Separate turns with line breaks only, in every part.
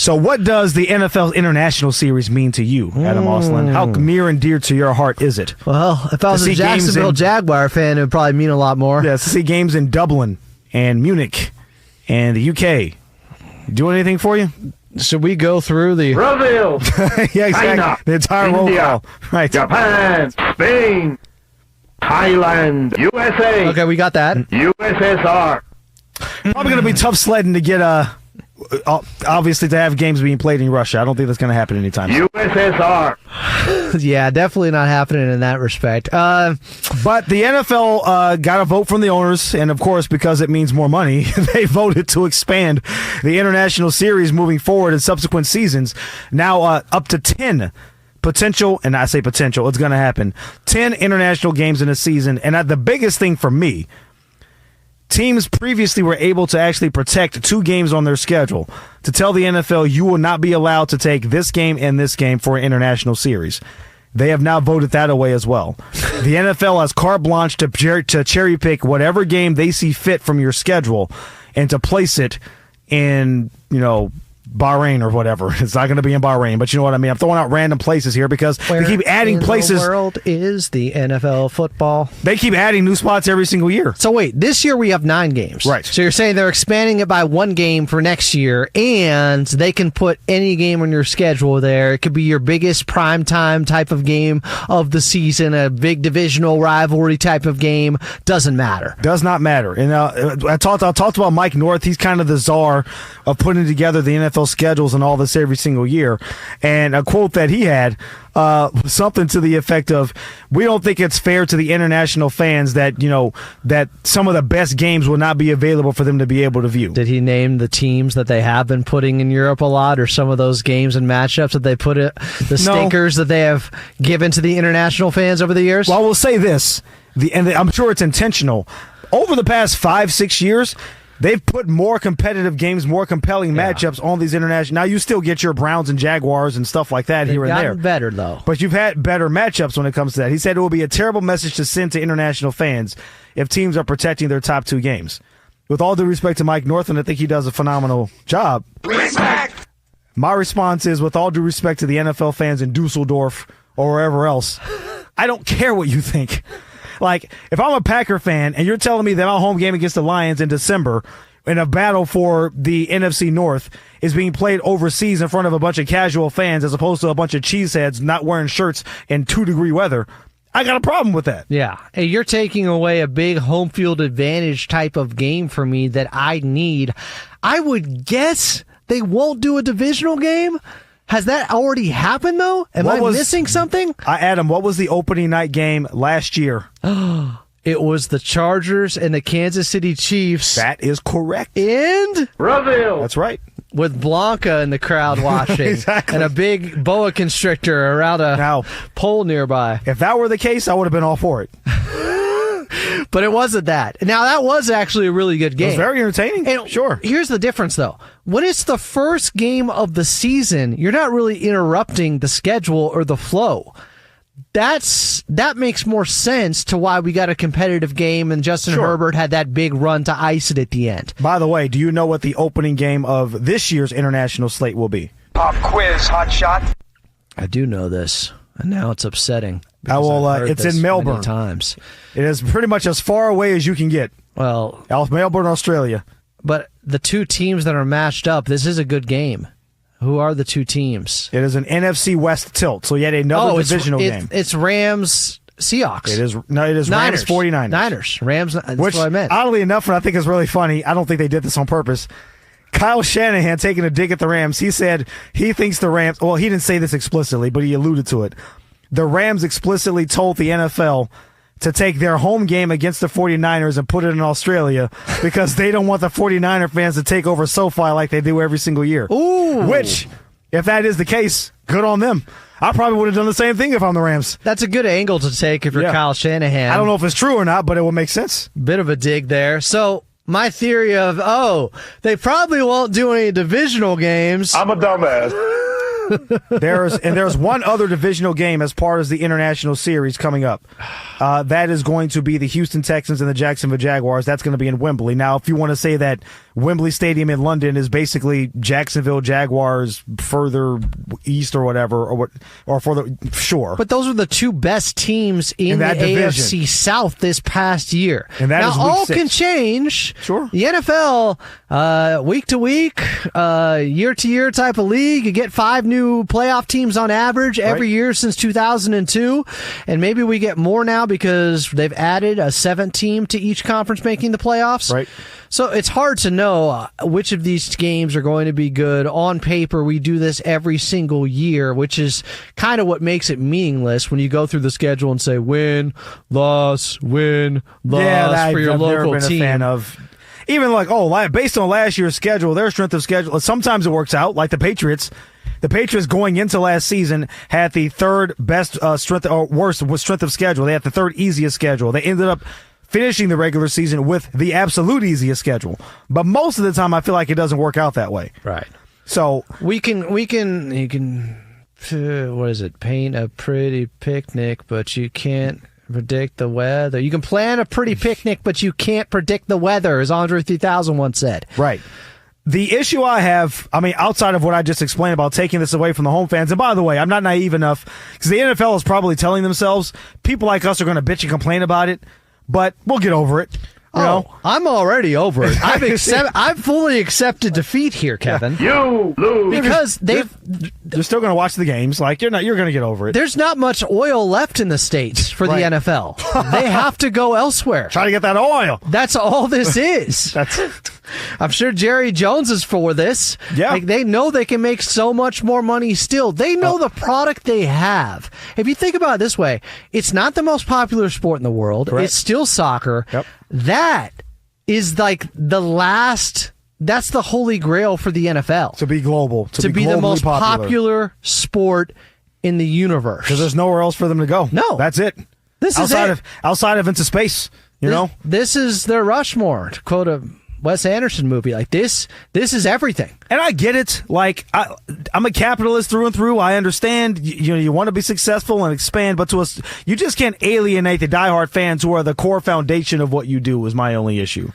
So what does the NFL International Series mean to you, Adam Osland? How near and dear to your heart is it?
Well, if I was a Jacksonville Jaguar fan, it would probably mean a lot more.
Yeah, to see games in Dublin and Munich and the UK. Do anything for you?
Should we go through the...
Brazil,
Yeah, exactly.
China,
The entire roll
India,
call. Right.
Japan, Spain, Thailand, USA,
Okay, we got that.
USSR.
Probably going to be tough sledding to get, obviously, to have games being played in Russia. I don't think that's going to happen anytime soon.
USSR.
Yeah, definitely not happening in that respect.
But the NFL got a vote from the owners, and of course, because it means more money, they voted to expand the International Series moving forward in subsequent seasons. Now up to 10 potential, and I say potential, it's going to happen, 10 international games in a season. And the biggest thing for me, teams previously were able to actually protect 2 games on their schedule to tell the NFL you will not be allowed to take this game and this game for an international series. They have now voted that away as well. The NFL has carte blanche to cherry pick whatever game they see fit from your schedule and to place it in, Bahrain or whatever. It's not going to be in Bahrain, but you know what I mean. I'm throwing out random places here because they keep adding places.
Where in the world is the NFL football?
They keep adding new spots every single year.
So wait, this year we have 9 games.
Right.
So you're saying they're expanding it by 1 game for next year, and they can put any game on your schedule there. It could be your biggest primetime type of game of the season, a big divisional rivalry type of game. Doesn't matter.
Does not matter. And I talked about Mike North. He's kind of the czar of putting together the NFL schedules and all this every single year. And a quote that he had was something to the effect of, we don't think it's fair to the international fans that, that some of the best games will not be available for them to be able to view.
Did he name the teams that they have been putting in Europe a lot, or some of those games and matchups that they put the stinkers that they have given to the international fans over the years?
Well, I will say this, and I'm sure it's intentional. Over the past 5-6 years, they've put more competitive games, more compelling matchups on these international. Now, you still get your Browns and Jaguars and stuff like that here and there.
They've gotten better, though.
But you've had better matchups when it comes to that. He said it will be a terrible message to send to international fans if teams are protecting their top 2 games. With all due respect to Mike North, and I think he does a phenomenal job. Respect! My response is, with all due respect to the NFL fans in Dusseldorf or wherever else, I don't care what you think. Like, if I'm a Packer fan and you're telling me that my home game against the Lions in December in a battle for the NFC North is being played overseas in front of a bunch of casual fans as opposed to a bunch of cheeseheads not wearing shirts in 2-degree weather, I got a problem with that.
Yeah. Hey, you're taking away a big home field advantage type of game for me that I need. I would guess they won't do a divisional game. Has that already happened, though? Am I missing something?
Adam, what was the opening night game last year?
It was the Chargers and the Kansas City Chiefs.
That is correct.
And
Brazil.
That's right.
with Blanca in the crowd watching.
Exactly.
And a big boa constrictor around a pole nearby.
If that were the case, I would have been all for it.
But it wasn't that. Now, that was actually a really good game.
It was very entertaining.
And
sure.
Here's the difference, though. When it's the first game of the season, you're not really interrupting the schedule or the flow. That makes more sense to why we got a competitive game and Justin Herbert had that big run to ice it at the end.
By the way, do you know what the opening game of this year's international slate will be?
Pop quiz, hot shot.
I do know this, and now it's upsetting.
It's in Melbourne.
Many times.
It is pretty much as far away as you can get.
Well,
Melbourne, Australia.
But the two teams that are matched up, this is a good game. Who are the two teams?
It is an NFC West tilt, so yet another divisional game.
It's Rams Seahawks.
It is Niners. Rams 49ers.
Niners. Rams, that's
Which,
what I meant.
Oddly enough, and I think is really funny, I don't think they did this on purpose. Kyle Shanahan taking a dig at the Rams. He said he thinks the Rams, well, he didn't say this explicitly, but he alluded to it. The Rams explicitly told the NFL to take their home game against the 49ers and put it in Australia because they don't want the 49er fans to take over SoFi like they do every single year.
Ooh.
Which, if that is the case, good on them. I probably would have done the same thing if I'm the Rams.
That's a good angle to take if you're Kyle Shanahan.
I don't know if it's true or not, but it will make sense.
Bit of a dig there. So my theory of, they probably won't do any divisional games.
I'm a dumbass.
There's one other divisional game as part of the international series coming up. That is going to be the Houston Texans and the Jacksonville Jaguars. That's going to be in Wembley. Now, if you want to say that Wembley Stadium in London is basically Jacksonville Jaguars further east or whatever, or further, sure.
But those are the two best teams in the
division.
AFC South this past year.
And that
now,
is week
all
6.
can change.
Sure.
The NFL, week to week, year to year type of league. You get 5 new playoff teams on average every year since 2002. And maybe we get more now because they've added a 7th team to each conference making the playoffs.
Right.
So it's hard to know which of these games are going to be good. On paper, we do this every single year, which is kind of what makes it meaningless when you go through the schedule and say win, loss for your
I've
local
never been
team.
a fan of. Even like, based on last year's schedule, their strength of schedule, sometimes it works out, like the Patriots. The Patriots going into last season had the 3rd best worst strength of schedule. They had the 3rd easiest schedule. They ended up finishing the regular season with the absolute easiest schedule. But most of the time, I feel like it doesn't work out that way.
Right.
So
you can what is it? Paint a pretty picnic, but you can't predict the weather. You can plan a pretty picnic, but you can't predict the weather, as Andre 3000 once said.
right. The issue I have, outside of what I just explained about taking this away from the home fans, and by the way, I'm not naive enough, because the NFL is probably telling themselves, people like us are going to bitch and complain about it, but we'll get over it. You know?
I'm already over it. I've fully accepted defeat here, Kevin.
You lose.
Because
They're still going to watch the games. Like, you're going to get over it.
there's not much oil left in the States for
Right.
the NFL. They have to go elsewhere.
Try to get that oil.
That's all this is.
That's
I'm sure Jerry Jones is for this.
Yeah.
Like, they know they can make so much more money still. They know the product they have. If you think about it this way, it's not the most popular sport in the world.
Correct.
It's still soccer.
Yep.
That is like that's the holy grail for the NFL.
to be global. To
be the
globally
most popular sport in the universe.
Because there's nowhere else for them to go.
No.
That's it.
This is it.
Outside of into space, you know?
This is their Rushmore, to quote a Wes Anderson movie. Like, this is everything.
And I get it. Like, I'm a capitalist through and through. I understand. You want to be successful and expand, but to us, you just can't alienate the diehard fans who are the core foundation of what you do. Is my only issue.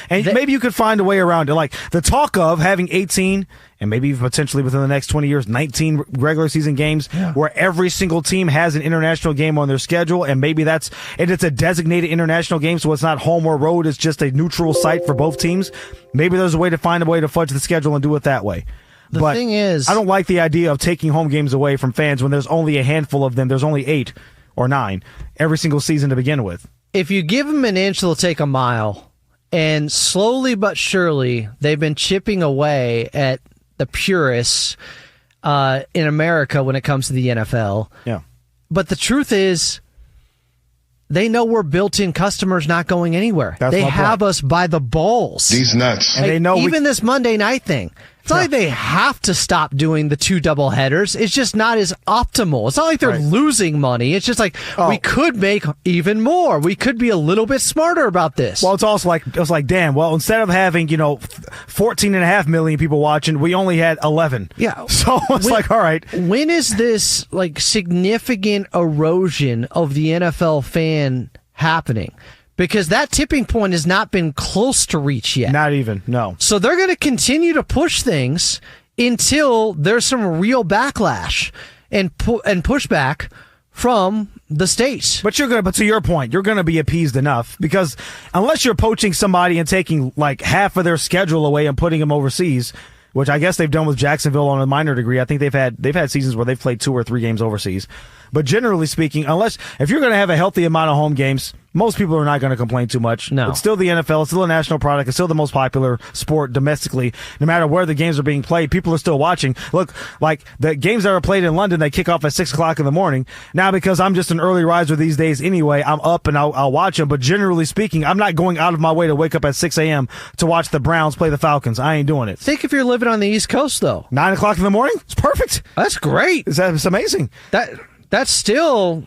Maybe you could find a way around it. Like the talk of having 18 and maybe potentially within the next 20 years, 19 regular season games where every single team has an international game on their schedule, and maybe it's a designated international game, so it's not home or road. It's just a neutral site for both teams. Maybe there's a way to find a way to fudge the schedule and do it that way.
The thing is,
I don't like the idea of taking home games away from fans when there's only a handful of them. There's only 8 or 9 every single season to begin with.
if you give them an inch, they'll take a mile. And slowly but surely, they've been chipping away at the purists in America when it comes to the NFL.
Yeah.
But the truth is, they know we're built-in customers not going anywhere.
That's
they
my
have
point.
us by the balls.
These nuts.
And they know
even this Monday night thing. It's not like they have to stop doing the 2 doubleheaders. It's just not as optimal. It's not like they're
Right.
losing money. It's just like we could make even more. We could be a little bit smarter about this.
Well, it's also like, damn, well, instead of having, 14.5 million people watching, we only had 11.
Yeah.
So it's like, all right.
When is this like significant erosion of the NFL fan happening? Because that tipping point has not been close to reach yet.
Not even, no.
So they're going to continue to push things until there's some real backlash and pushback from the states.
But to your point, you're gonna be appeased enough, because unless you're poaching somebody and taking like half of their schedule away and putting them overseas, which I guess they've done with Jacksonville on a minor degree. I think they've had seasons where they've played 2 or 3 games overseas. But generally speaking, if you're going to have a healthy amount of home games, most people are not going to complain too much.
No.
It's still the NFL. It's still a national product. It's still the most popular sport domestically. No matter where the games are being played, people are still watching. Look, like the games that are played in London, they kick off at 6 o'clock in the morning. Now, because I'm just an early riser these days anyway, I'm up and I'll watch them. But generally speaking, I'm not going out of my way to wake up at 6 a.m. to watch the Browns play the Falcons. I ain't doing it.
Think if you're living on the East Coast, though.
9 o'clock in the morning? It's perfect.
That's great.
It's amazing.
That's still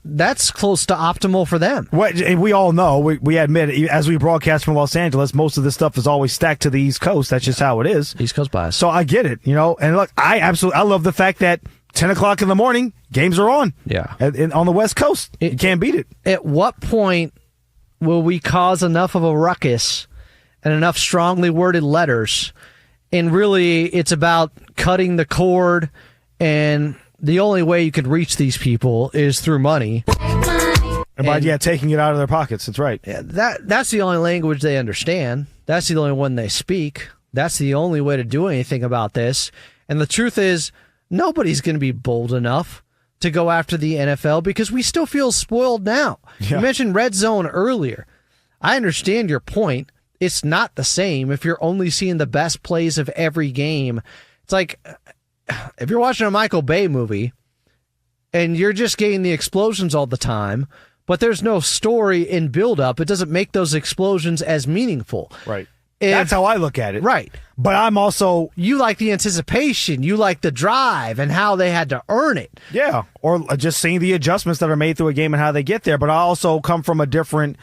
that's close to optimal for them.
We all know, we admit, as we broadcast from Los Angeles, most of this stuff is always stacked to the East Coast. That's just how it is.
East Coast bias.
So I get it, And look, I love the fact that 10 o'clock in the morning, games are on.
Yeah.
And on the West Coast. You can't beat it.
At what point will we cause enough of a ruckus and enough strongly worded letters. And really, it's about cutting the cord, and the only way you can reach these people is through money.
And by taking it out of their pockets. That's right.
Yeah, that's the only language they understand. That's the only one they speak. That's the only way to do anything about this. And the truth is, nobody's going to be bold enough to go after the NFL because we still feel spoiled now.
Yeah.
You mentioned red zone earlier. I understand your point. It's not the same if you're only seeing the best plays of every game. It's like if you're watching a Michael Bay movie and you're just getting the explosions all the time, but there's no story in build-up, it doesn't make those explosions as meaningful.
Right. That's how I look at it.
Right.
But I'm also...
You like the anticipation. You like the drive and how they had to earn it.
Yeah. Or just seeing the adjustments that are made through a game and how they get there. But I also come from a different...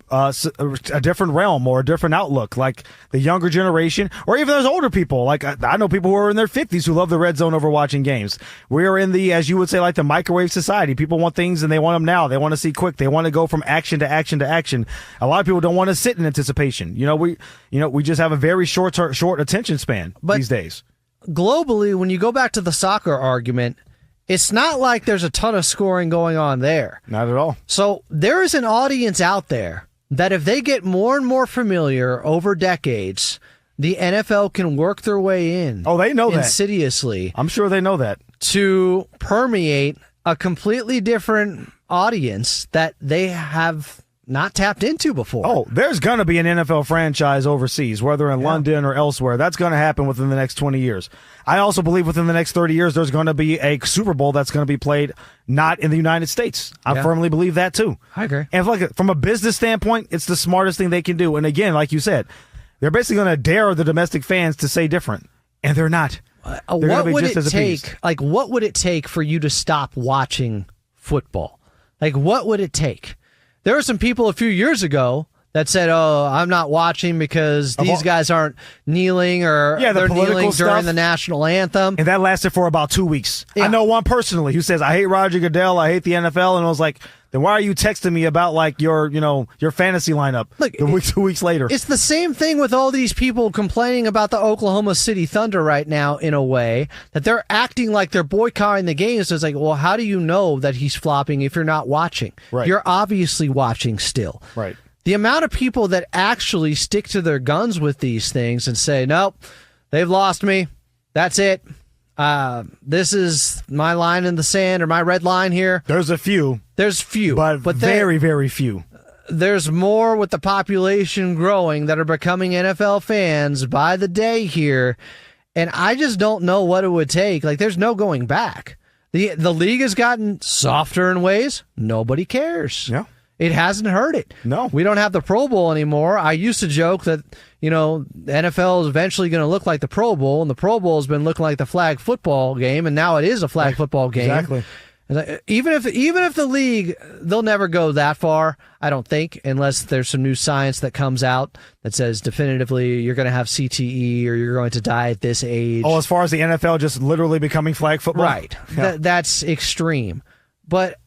a different realm or a different outlook, like the younger generation, or even those older people. Like I know people who are in their 50s who love the red zone over watching games. We are in the, as you would say, like the microwave society. People want things and they want them now. They want to see quick. They want to go from action to action to action. A lot of people don't want to sit in anticipation. We just have a very short attention span these days.
Globally, when you go back to the soccer argument, it's not like there's a ton of scoring going on there.
Not at all.
So there is an audience out there that if they get more and more familiar over decades, the NFL can work their way in.
Oh, they know that.
Insidiously.
I'm sure they know that.
To permeate a completely different audience that they have not tapped into before.
Oh, there's going to be an NFL franchise overseas, whether in London or elsewhere. That's going to happen within the next 20 years. I also believe within the next 30 years, there's going to be a Super Bowl that's going to be played not in the United States. I firmly believe that, too.
I agree.
And from a business standpoint, it's the smartest thing they can do. And again, like you said, they're basically going to dare the domestic fans to say different. And they're not.
What would it take? Like, what would it take for you to stop watching football? Like, what would it take? There were some people a few years ago that said, "Oh, I'm not watching because these guys aren't kneeling or they're kneeling during the national anthem."
And that lasted for about 2 weeks.
Yeah.
I know one personally who says, "I hate Roger Goodell. I hate the NFL." And I was like, "Then why are you texting me about like your fantasy lineup?"
Look,
2 weeks later.
It's the same thing with all these people complaining about the Oklahoma City Thunder right now. In a way that they're acting like they're boycotting the game. So it's like, well, how do you know that he's flopping if you're not watching?
Right.
You're obviously watching still.
Right.
The amount of people that actually stick to their guns with these things and say, nope, they've lost me. That's it. This is my line in the sand or my red line here.
There's a few.
There's few.
But very, very few.
There's more with the population growing that are becoming NFL fans by the day here. And I just don't know what it would take. Like, there's no going back. The league has gotten softer in ways. Nobody cares.
Yeah.
It hasn't hurt it.
No.
We don't have the Pro Bowl anymore. I used to joke that, the NFL is eventually going to look like the Pro Bowl, and the Pro Bowl has been looking like the flag football game, and now it is a flag football game.
Exactly.
Even if the league, they'll never go that far, I don't think, unless there's some new science that comes out that says definitively you're going to have CTE or you're going to die at this age.
Oh, as far as the NFL just literally becoming flag football?
Right.
Yeah.
That's extreme. But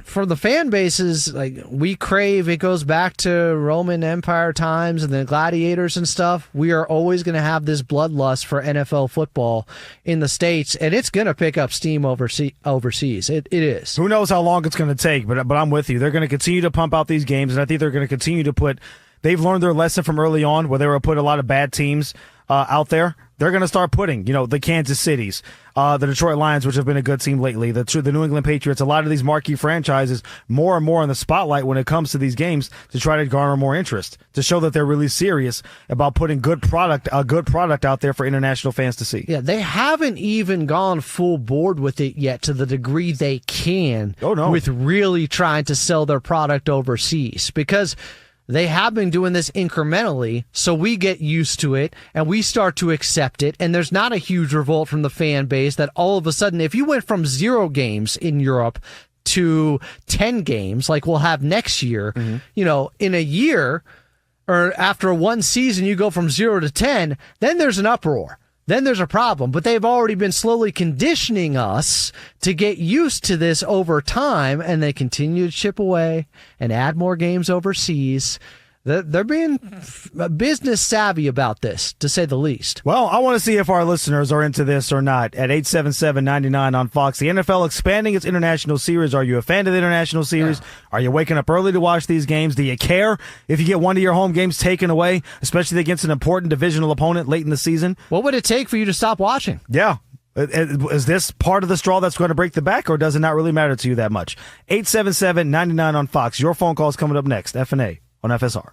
for the fan bases, like we crave, it goes back to Roman Empire times and the gladiators and stuff. We are always going to have this bloodlust for NFL football in the States, and it's going to pick up steam overseas. It is.
Who knows how long it's going to take, but I'm with you. They're going to continue to pump out these games, and I think they're going to continue to put – they've learned their lesson from early on where they were put a lot of bad teams out there. They're going to start putting, the Kansas Cities, the Detroit Lions, which have been a good team lately, the New England Patriots, a lot of these marquee franchises more and more in the spotlight when it comes to these games to try to garner more interest, to show that they're really serious about putting a good product out there for international fans to see.
Yeah, they haven't even gone full board with it yet to the degree they can with really trying to sell their product overseas because they have been doing this incrementally, so we get used to it, and we start to accept it, and there's not a huge revolt from the fan base that all of a sudden, if you went from 0 games in Europe to 10 games, like we'll have next year, in a year, or after one season, you go from 0 to 10, then there's an uproar. Then there's a problem. But they've already been slowly conditioning us to get used to this over time, and they continue to chip away and add more games overseas. They're being business savvy about this, to say the least.
Well, I want to see if our listeners are into this or not at 877-99 on Fox. The NFL expanding its international series. Are you a fan of the international series? Yeah. Are you waking up early to watch these games? Do you care if you get one of your home games taken away, especially against an important divisional opponent late in the season?
What would it take for you to stop watching?
Yeah. Is this part of the straw that's going to break the back, or does it not really matter to you that much? 877-99 on Fox. Your phone call is coming up next. F&A on FSR.